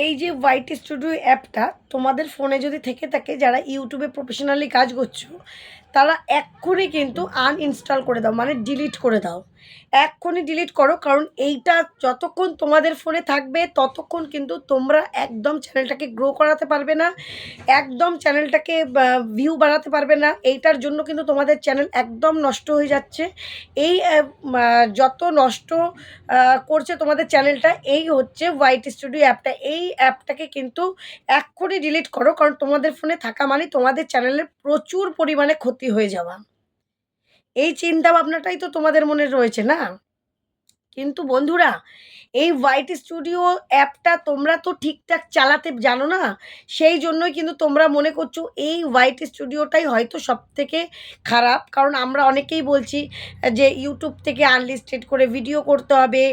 এই যে YT studio অ্যাপটা তোমাদের ফোনে যদি থেকে থাকে, যারা ইউটিউবে প্রফেশনালি কাজ করছো তারা এক্ষুনি কিন্তু আনইনস্টল করে দাও, মানে ডিলিট করে দাও। এক্ষুনি ডিলিট করো, কারণ এইটা যতক্ষণ তোমাদের ফোনে থাকবে ততক্ষণ কিন্তু তোমরা একদম চ্যানেলটাকে গ্রো করাতে পারবে না, একদম চ্যানেলটাকে ভিউ বাড়াতে পারবে না। এইটার জন্য কিন্তু তোমাদের চ্যানেল একদম নষ্ট হয়ে যাচ্ছে। এই যত নষ্ট করছে তোমাদের চ্যানেলটা এই হচ্ছে ওয়াইটি স্টুডিও অ্যাপটা। এই অ্যাপটাকে কিন্তু এক্ষুনি ডিলিট করো, কারণ তোমাদের ফোনে থাকা মানে তোমাদের চ্যানেলের প্রচুর পরিমাণে ক্ষতি হয়ে যাওয়া। এই চিন্তা ভাবনাটাই তো তোমাদের মনে রয়েছে না? কিন্তু বন্ধুরা, এই হোয়াইট স্টুডিও অ্যাপটা তোমরা তো ঠিকঠাক চালাতে জানো না। সেই জন্যই কিন্তু তোমরা মনে করছো এই হোয়াইট স্টুডিওটাই হয়তো সবথেকে খারাপ। কারণ আমরা অনেকেই বলছি যে ইউটিউব থেকে আনলিস্টেড করে ভিডিও করতে হবে,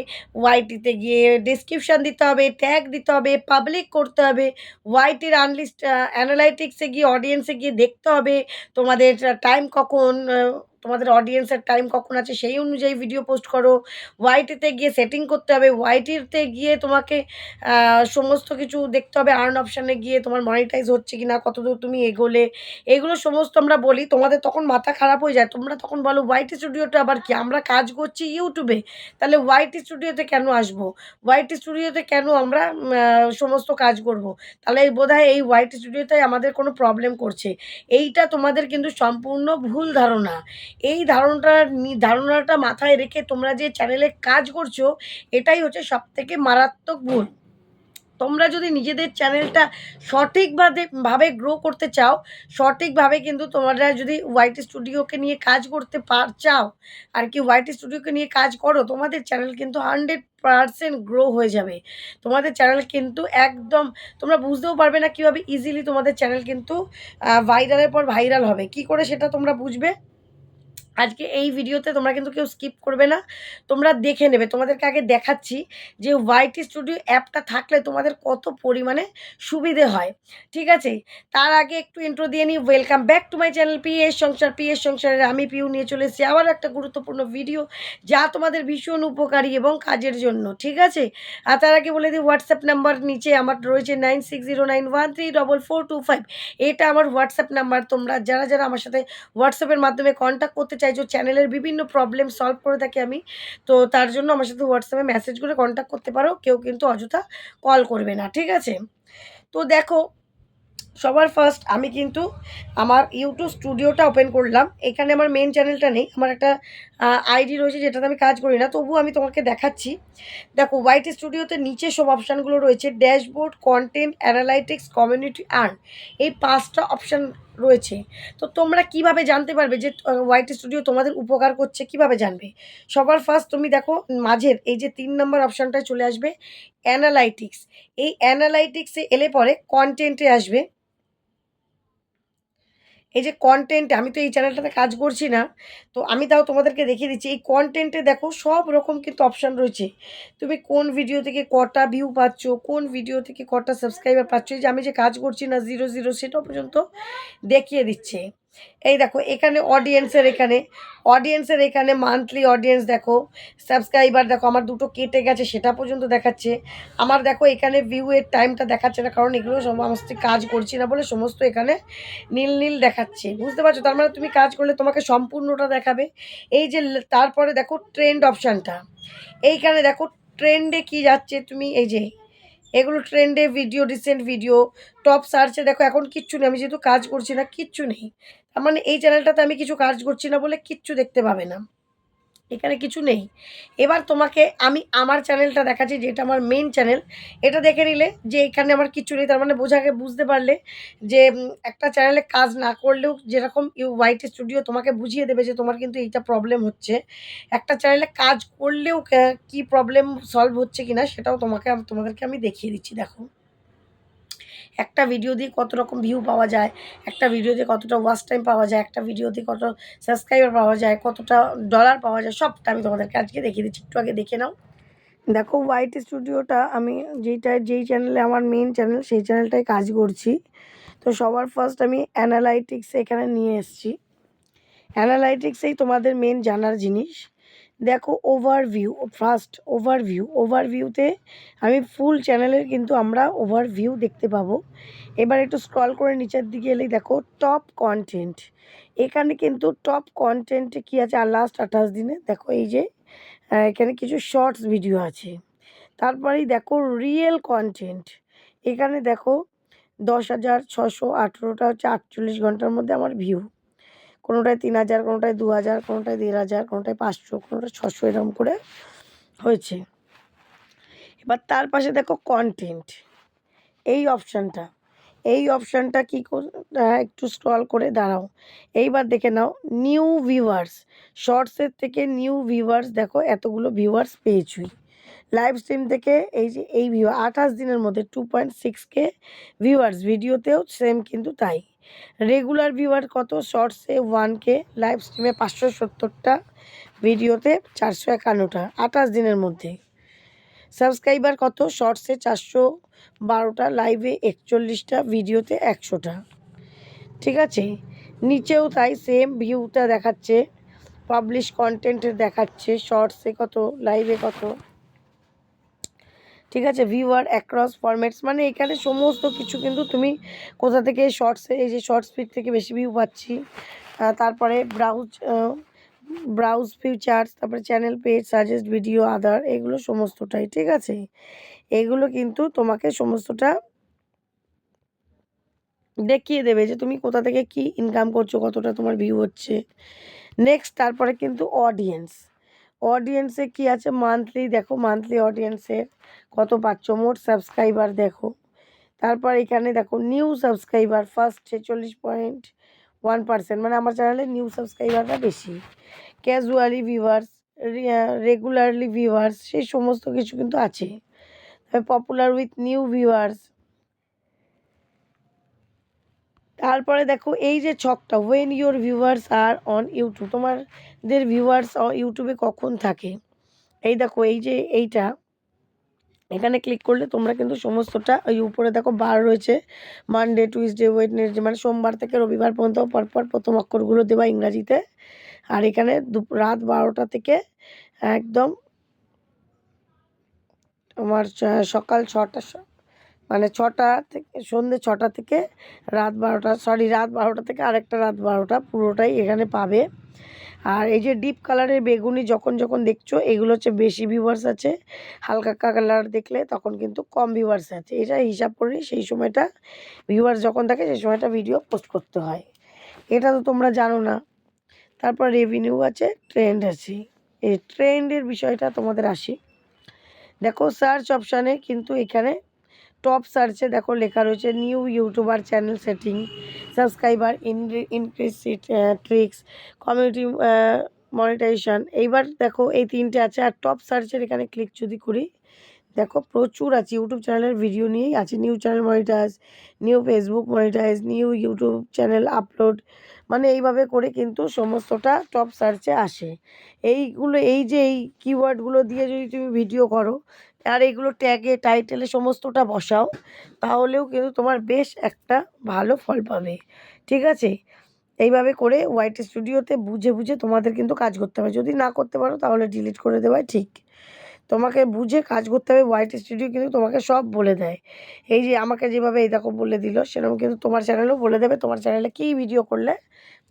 ওয়াইটিতে গিয়ে ডেসক্রিপশান দিতে হবে, ট্যাগ দিতে হবে, পাবলিক করতে হবে, ওয়াইটির অ্যানালাইটিক্সে গিয়ে অডিয়েন্সে গিয়ে দেখতে হবে তোমাদের টাইম কখন, তোমাদের অডিয়েন্সের টাইম কখন আছে সেই অনুযায়ী ভিডিও পোস্ট করো। ওয়াইটিতে গিয়ে সেটিং করতে হবে, ওয়াইটিতে গিয়ে তোমাকে সমস্ত কিছু দেখতে হবে, আর্ন অপশানে গিয়ে তোমার মনিটাইজ হচ্ছে কি না, কতদূর তুমি এগোলে, এগুলো সমস্ত আমরা বলি। তোমাদের তখন মাথা খারাপ হয়ে যায়, তোমরা তখন বলো ওয়াইটি স্টুডিওটা আবার কি, আমরা কাজ করছি ইউটিউবে, তাহলে ওয়াইটি স্টুডিওতে কেন আসবো, ওয়াইটি স্টুডিওতে কেন আমরা সমস্ত কাজ করব, তাহলে বোধহয় এই ওয়াইটি স্টুডিওতে আমাদের কোনো প্রবলেম করছে। এইটা তোমাদের কিন্তু সম্পূর্ণ ভুল ধারণা। এই ধারণাটা মাথায় রেখে তোমরা যে চ্যানেলে কাজ করছো, এটাই হচ্ছে সবথেকে মারাত্মক ভুল। তোমরা যদি নিজেদের চ্যানেলটা সঠিকভাবে গ্রো করতে চাও, সঠিকভাবে কিন্তু তোমরা যদি ওয়াইটি স্টুডিওকে নিয়ে কাজ করতে চাও আর কি, ওয়াইটি স্টুডিওকে নিয়ে কাজ করো, তোমাদের চ্যানেল কিন্তু 100% গ্রো হয়ে যাবে। তোমাদের চ্যানেল কিন্তু একদম তোমরা বুঝতেও পারবে না কীভাবে ইজিলি তোমাদের চ্যানেল কিন্তু ভাইরালের পর ভাইরাল হবে। কি করে সেটা তোমরা বুঝবে? আজকে এই ভিডিওতে তোমরা কিন্তু কেউ স্কিপ করবে না, তোমরা দেখে নেবে। তোমাদেরকে আগে দেখাচ্ছি যে ওয়াইটি স্টুডিও অ্যাপটা থাকলে তোমাদের কত পরিমাণে সুবিধে হয়, ঠিক আছে? তার আগে একটু ইন্ট্রো দিয়ে নিই। Welcome back to my channel PS সংসার। পিএস সংসারের আমি পিউ নিয়ে চলে এসেছি আবার একটা গুরুত্বপূর্ণ ভিডিও, যা তোমাদের ভীষণ উপকারী এবং কাজের জন্য, ঠিক আছে? আর তার আগে বলে দিই, হোয়াটসঅ্যাপ নাম্বার নিচে আমার রয়েছে 9609134425। এটা আমার হোয়াটসঅ্যাপ নাম্বার। তোমরা যারা যারা আমার সাথে হোয়াটসঅ্যাপের মাধ্যমে কন্ট্যাক্ট করতে চাইছো, চ্যানেলের বিভিন্ন প্রবলেম সলভ করে থাকি আমি, তো তার জন্য আমার সাথে হোয়াটসঅ্যাপে মেসেজ করে কন্ট্যাক্ট করতে পারো। কেউ কিন্তু অযথা কল করবে না, ঠিক আছে? তো দেখো, সবার ফার্স্ট আমি কিন্তু আমার ইউটিউব স্টুডিওটা ওপেন করলাম। এখানে আমার মেন চ্যানেলটা নেই, আমার একটা আইডি রয়েছে যেটাতে আমি কাজ করি না, তবুও আমি তোমাকে দেখাচ্ছি। দেখো, ওয়াইটি স্টুডিওতে নিচে সব অপশানগুলো রয়েছে, dashboard, content, analytics, community, earn, এই 5টা অপশান রয়েছে। তো তোমরা কিভাবে জানতে পারবে যে ওয়াইটি স্টুডিও তোমাদের উপকার করছে, কিভাবে জানবে? সবার ফার্স্ট তুমি দেখো মাঝের এই যে 3 নম্বর অপশানটায় চলে আসবে অ্যানালাইটিক্স। এই অ্যানালাইটিক্সে এলে পরে কন্টেন্টে আসবে। এই যে কনটেন্টে, আমি তো এই চ্যানেলটাতে কাজ করছি না, তো আমি তাও তোমাদেরকে দেখিয়ে দিচ্ছি। এই কনটেন্টে দেখো সব রকম কিন্তু অপশান রয়েছে। তুমি কোন ভিডিও থেকে কটা ভিউ পাচ্ছ, কোন ভিডিও থেকে কটা সাবস্ক্রাইবার পাচ্ছ, এই যে আমি যে কাজ করছি না 0 সেটাও পর্যন্ত দেখিয়ে দিচ্ছে। এই দেখো এখানে অডিয়েন্সের এখানে মান্থলি অডিয়েন্স দেখো, সাবস্ক্রাইবার দেখো আমার 2টো কেটে গেছে সেটা পর্যন্ত দেখাচ্ছে। আমার দেখো এখানে ভিউয়ের টাইমটা দেখাচ্ছে না, কারণ এগুলো সমস্ত কাজ করছি না বলে সমস্ত এখানে নীল নীল দেখাচ্ছে, বুঝতে পারছো? তার মানে তুমি কাজ করলে তোমাকে সম্পূর্ণটা দেখাবে। এই যে তারপরে দেখো ট্রেন্ড অপশানটা, এইখানে দেখো ট্রেন্ডে কি যাচ্ছে, তুমি এই যে এগুলো ট্রেন্ডে ভিডিও, রিসেন্ট ভিডিও, টপ সার্চে দেখো এখন কিচ্ছু নেই, আমি যেহেতু কাজ করছি না কিচ্ছু নেই। তার মানে এই চ্যানেলটাতে আমি কিছু কাজ করছি না বলে কিচ্ছু দেখতে পাবে না, এখানে কিছু নেই। এবার তোমাকে আমি আমার চ্যানেলটা দেখাচ্ছি, যেটা আমার মেন চ্যানেল। এটা দেখে নিলে যে এখানে আমার কিচ্ছু নেই, তার মানে বুঝতে পারলে যে একটা চ্যানেলে কাজ না করলেও যেরকম ওয়াইটি স্টুডিও তোমাকে বুঝিয়ে দেবে যে তোমার কিন্তু এইটা প্রবলেম হচ্ছে, একটা চ্যানেলে কাজ করলেও কি প্রবলেম সলভ হচ্ছে কিনা সেটাও তোমাদেরকে আমি দেখিয়ে দিচ্ছি। দেখো, একটা ভিডিও দিয়ে কত রকম ভিউ পাওয়া যায়, একটা ভিডিও দিয়ে কতটা ওয়াচ টাইম পাওয়া যায়, একটা ভিডিও দিয়ে কত সাবস্ক্রাইবার পাওয়া যায়, কতটা ডলার পাওয়া যায়, সবটা আমি তোমাদেরকে আজকে দেখিয়ে দিচ্ছি। একটু আগে দেখে নাও। দেখো, ওয়াইটি স্টুডিওটা আমি যেই চ্যানেলে আমার মেন চ্যানেল, সেই চ্যানেলটায় কাজ করছি। তো সবার ফার্স্ট আমি অ্যানালাইটিক্স এখানে নিয়ে এসেছি। অ্যানালাইটিক্সেই তোমাদের মেন জানার জিনিস। দেখো ওভারভিউ, ফার্স্ট ওভারভিউতে আমি ফুল চ্যানেলের কিন্তু আমরা ওভারভিউ দেখতে পাবো। এবার একটু স্ক্রল করে নিচের দিকে এলেই দেখো টপ কন্টেন্ট, এখানে কিন্তু টপ কন্টেন্টে কী আছে আর লাস্ট 28 দিনে দেখো এই যে এখানে কিছু শর্টস ভিডিও আছে। তারপরেই দেখো রিয়েল কন্টেন্ট, এখানে দেখো 10,618টা হচ্ছে 48 ঘন্টার মধ্যে আমার ভিউ, কোনোটায় 3,000, কোনোটায় 2,000, কোনোটায় 1,500, কোনোটায় 500, কোনোটায় 600 এরকম করে হয়েছে। এবার তার পাশে দেখো কন্টেন্ট, এই অপশানটা কী একটু স্ক্রল করে দাঁড়াও, এইবার দেখে নাও নিউ ভিউয়ার্স, শর্টসের থেকে নিউ ভিউয়ার্স দেখো এতগুলো ভিউয়ার্স পেয়েছুই। লাইভ স্ট্রিম থেকে এই যে এই ভিউ 28 দিনের মধ্যে 2.6K ভিউয়ার্স, ভিডিওতেও সেম কিন্তু তাই। রেগুলার ভিউয়ার কত, শর্টসে 1K, লাইভ স্ট্রিমে 570টা, ভিডিওতে 451টা 28 দিনের মধ্যে। সাবস্ক্রাইবার কত, শর্টসে 412টা, লাইভে 41টা, ভিডিওতে 100টা। ঠিক আছে, নিচেও তাই সেম ভিউটা দেখাচ্ছে, পাবলিশ কন্টেন্টে দেখাচ্ছে, শর্টসে কত, লাইভে কত। ঠিক আছে, ভিউয়ার অ্যাক্রস ফরম্যাটস, মানে এখানে সমস্ত কিছু কিন্তু তুমি কোথা থেকে শর্টসে, এই যে শর্টস ফিড থেকে বেশি ভিউ পাচ্ছি, তারপরে ব্রাউজ ফিচার্স, তারপরে চ্যানেল পেজ, সাজেস্ট ভিডিও, আদার, এগুলো সমস্তটাই। ঠিক আছে, এগুলো কিন্তু তোমাকে সমস্তটা দেখিয়ে দেবে যে তুমি কোথা থেকে কি ইনকাম করছো, কতটা তোমার ভিউ হচ্ছে। নেক্সট তারপরে কিন্তু অডিয়েন্সে কি আছে, মান্থলি দেখো, মান্থলি অডিয়েন্সের কত পাচ্ছ, মোট সাবস্ক্রাইবার দেখো। তারপর এখানে দেখো নিউ সাবস্ক্রাইবার ফার্স্ট 46.1%, মানে আমার চ্যানেলে নিউ সাবস্ক্রাইবারটা বেশি। ক্যাজুয়ালি ভিউয়ার্স, রেগুলারলি ভিউয়ার্স, সেই সমস্ত কিছু কিন্তু আছে। Popular with new viewers. তারপরে দেখো এই যে ছকটা, when your viewers are on YouTube, তোমাদের ভিউয়ার্স ইউটিউবে কখন থাকে, এই দেখো এই যে এইটা, এখানে ক্লিক করলে তোমরা কিন্তু সমস্তটা, ওই উপরে দেখো বার রয়েছে, মানডে, টুইসডে, ওয়েডনেসডে, মানে সোমবার থেকে রবিবার পর্যন্ত পরপর প্রথম অক্ষরগুলো দেওয়া ইংরাজিতে। আর এখানে রাত 12টা থেকে একদম তোমার সকাল 6টা, মানে 6টা থেকে সন্ধ্যে 6টা থেকে রাত 12টা, রাত 12টা থেকে আরেকটা রাত 12টা, পুরোটাই এখানে পাবে। আর এই যে ডিপ কালারের বেগুনি যখন যখন দেখছো, এগুলো হচ্ছে বেশি ভিউয়ার্স আছে, হালকা কালার দেখলে তখন কিন্তু কম ভিউয়ার্স আছে। এটা হিসাব করে সেই সময়টা ভিউয়ার্স যখন থাকে সেই সময়টা ভিডিও পোস্ট করতে হয়, এটা তো তোমরা জানো না। তারপর রেভিনিউ আছে, ট্রেন্ড আছে। এই ট্রেন্ডের বিষয়টা তোমাদের আসি, দেখো সার্চ অপশানে কিন্তু এখানে টপ সার্চে দেখো লেখা রয়েছে new youtuber channel setting, subscriber increase tricks, community monetization. এইবার দেখো এই তিনটে আছে। আর টপ সার্চের এখানে ক্লিক যদি করি, দেখো প্রচুর আছে, ইউটিউব চ্যানেলের ভিডিও নিয়েই আছে, new channel monetize, new Facebook monetize, new YouTube channel upload, মানে এইভাবে করে কিন্তু সমস্তটা টপ সার্চে আসে। এইগুলো, এই যে এই কিওয়ার্ডগুলো দিয়ে যদি তুমি ভিডিও করো আর এইগুলো ট্যাগে টাইটেলে সমস্তটা বসাও, তাহলেও কিন্তু তোমার বেশ একটা ভালো ফল পাবে। ঠিক আছে, এইভাবে করে ওয়াইটি স্টুডিওতে বুঝে বুঝে তোমাদের কিন্তু কাজ করতে হবে, যদি না করতে পারো তাহলে ডিলিট করে দেওয়াই ঠিক। তোমাকে বুঝে কাজ করতে হবে, ওয়াইটি স্টুডিও কিন্তু তোমাকে সব বলে দেয়। এই যে আমাকে যেভাবে এই দেখো বলে দিল, সেরকম কিন্তু তোমার চ্যানেলেও বলে দেবে তোমার চ্যানেলে কী ভিডিও করলে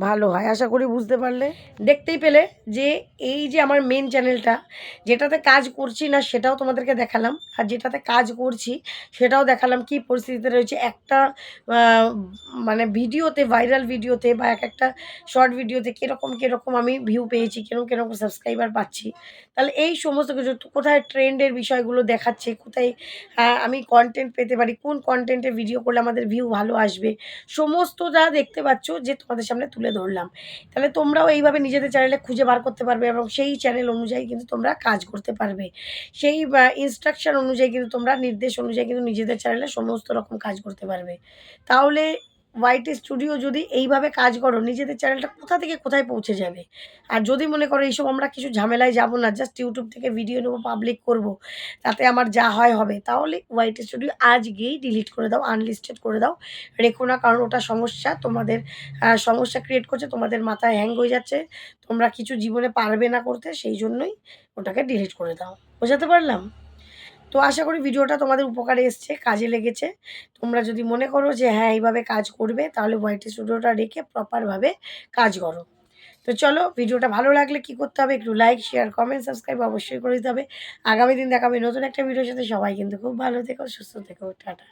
ভালো হয়। আশা করি বুঝতে পারলে, দেখতেই পেলে যে এই যে আমার মেন চ্যানেলটা, যেটাতে কাজ করছি না সেটাও তোমাদেরকে দেখালাম, আর যেটাতে কাজ করছি সেটাও দেখালাম কী পরিস্থিতিতে রয়েছে। একটা মানে ভিডিওতে, ভাইরাল ভিডিওতে বা এক একটা শর্ট ভিডিওতে কীরকম কীরকম আমি ভিউ পেয়েছি, কীরকম কীরকম সাবস্ক্রাইবার পাচ্ছি। তাহলে এই সমস্ত কিছু কোথায় ট্রেন্ডের বিষয়গুলো দেখাচ্ছে, কোথায় আমি কন্টেন্ট পেতে পারি, কোন কন্টেন্টে ভিডিও করলে আমাদের ভিউ ভালো আসবে, সমস্তটা দেখতে পাচ্ছ যে তোমাদের সামনে তুলে ধরলাম। তাহলে তোমরাও এইভাবে নিজেদের চ্যানেলে খুঁজে বার করতে পারবে এবং সেই চ্যানেল অনুযায়ী কিন্তু তোমরা কাজ করতে পারবে। সেই ইনস্ট্রাকশন অনুযায়ী কিন্তু তোমরা, নির্দেশ অনুযায়ী কিন্তু নিজেদের চ্যানেলে সমস্ত রকম কাজ করতে পারবে। তাহলে ওয়াইটি স্টুডিও যদি এইভাবে কাজ করো, নিজেদের চ্যানেলটা কোথা থেকে কোথায় পৌঁছে যাবে। আর যদি মনে করো এইসব আমরা কিছু ঝামেলায় যাব না, জাস্ট ইউটিউব থেকে ভিডিও নেবো, পাবলিক করব, তাতে আমার যা হয় হবে, তাহলে ওয়াইটি স্টুডিও আজকেই ডিলিট করে দাও, আনলিস্টেড করে দাও, রেখো না। কারণ ওটা সমস্যা, তোমাদের সমস্যা ক্রিয়েট করছে, তোমাদের মাথায় হ্যাং হয়ে যাচ্ছে, তোমরা কিছু জীবনে পারবে না করতে, সেই জন্যই ওটাকে ডিলিট করে দাও। বোঝাতে পারলাম? তো আশা করি ভিডিওটা তোমাদের উপকারে এসছে, কাজে লেগেছে। তোমরা যদি মনে করো যে হ্যাঁ এইভাবে কাজ করবে, তাহলে ওয়াইটি স্টুডিওটা রেখে প্রপারভাবে কাজ করো। তো চলো, ভিডিওটা ভালো লাগলে কী করতে হবে, একটু লাইক, শেয়ার, কমেন্ট, সাবস্ক্রাইব অবশ্যই করে দিতে হবে। আগামী দিন দেখাবে নতুন একটা ভিডিওর সাথে। সবাই কিন্তু খুব ভালো থেকো, সুস্থ থেকো, টাটা।